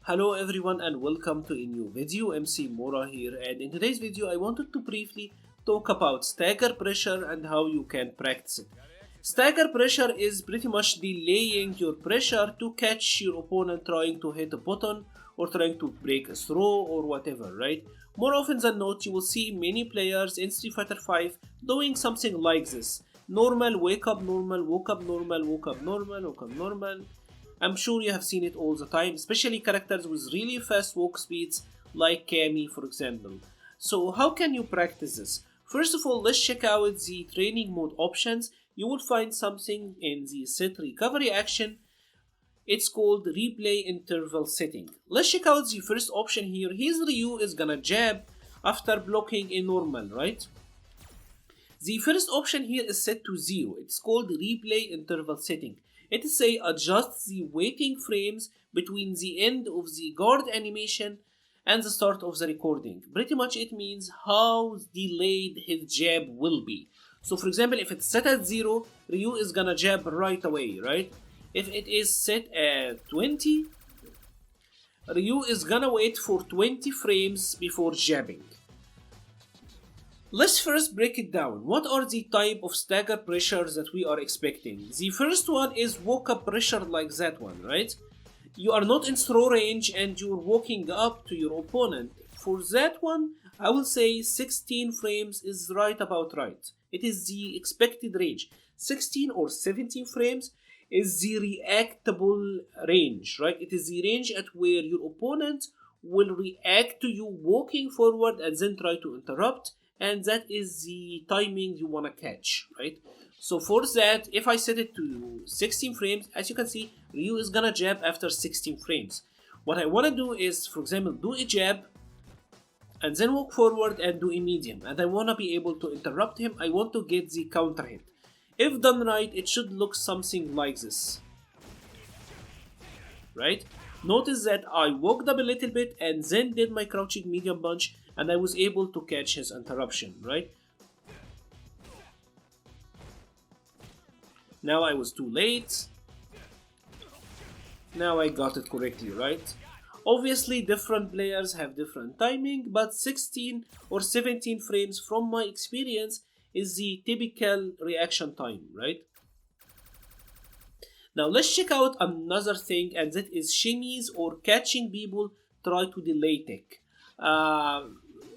Hello everyone and welcome to a new video. MC-Mura here, and in today's video I wanted to briefly talk about stagger pressure and how you can practice it. Stagger pressure is pretty much delaying your pressure to catch your opponent trying to hit a button or trying to break a throw or whatever, right? More often than not, you will see many players in Street Fighter 5 doing something like this. Normal, wake up, normal, woke up, normal, woke up, normal, woke up, normal. I'm sure you have seen it all the time, especially characters with really fast walk speeds like Cammy, for example. So how can you practice this? First of all, let's check out the training mode options. You will find something in the set recovery action. It's called replay interval setting. Let's check out the first option here. His Ryu is gonna jab after blocking a normal, right? The first option here is set to 0. It's called replay interval setting. It say adjust the waiting frames between the end of the guard animation and the start of the recording. Pretty much it means how delayed his jab will be. So for example, if it's set at 0, Ryu is gonna jab right away, right? If it is set at 20, Ryu is gonna wait for 20 frames before jabbing. Let's first break it down. What are the type of stagger pressures that we are expecting? The first one is walk-up pressure like that one, right? You are not in throw range and you're walking up to your opponent. For that one, I will say 16 frames is right about right. It is the expected range. 16 or 17 frames is the reactable range, right? It is the range at where your opponent will react to you walking forward and then try to interrupt. And that is the timing you want to catch, right? So for that, if I set it to 16 frames, as you can see, Ryu is gonna jab after 16 frames. What I want to do is, for example, do a jab and then walk forward and do a medium, and I want to be able to interrupt him. I want to get the counter hit. If done right, it should look something like this, right? Notice that I walked up a little bit and then did my crouching medium punch, and I was able to catch his interruption, right? Now I was too late. Now I got it correctly, right? Obviously different players have different timing, but 16 or 17 frames from my experience is the typical reaction time, right? Now let's check out another thing, and that is shimmies or catching people try to delay tech.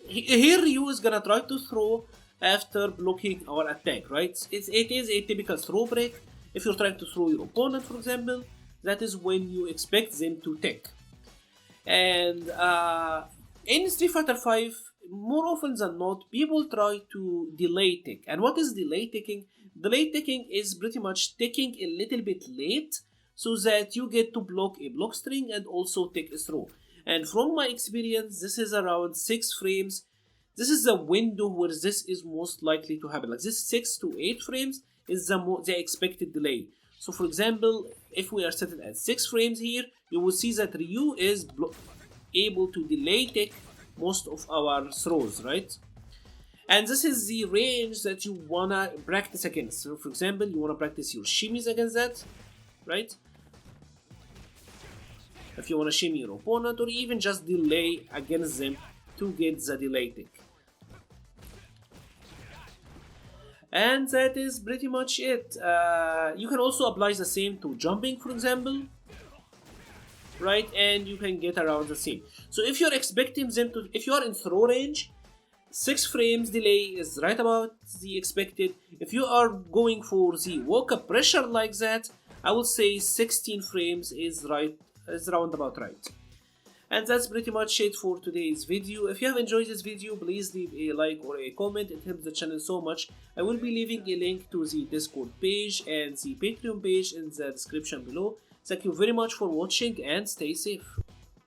Here Ryu is gonna try to throw after blocking our attack, right? It is a typical throw break. If you're trying to throw your opponent, for example, that is when you expect them to tech. And in Street Fighter 5, more often than not, people try to delay tech. And what is delay teching? Delay teching is pretty much taking a little bit late so that you get to block a block string and also take a throw. And from my experience, this is around 6 frames. This is the window where this is most likely to happen. Like this 6 to 8 frames is the expected delay. So for example, if we are set at 6 frames here, you will see that Ryu is able to delay take most of our throws, right? And this is the range that you wanna practice against. So for example, you wanna practice your shimmies against that, right? If you wanna shimmy your opponent, or even just delay against them to get the delay tick. And that is pretty much it. You can also apply the same to jumping, for example, right? And you can get around the same. So if you're expecting them to, if you are in throw range, 6 frames delay is right about the expected. If you are going for the walk-up pressure like that, I would say 16 frames is round about right. And that's pretty much it for today's video. If you have enjoyed this video, please leave a like or a comment. It helps the channel so much. I will be leaving a link to the Discord page and the Patreon page in the description below. Thank you very much for watching and stay safe.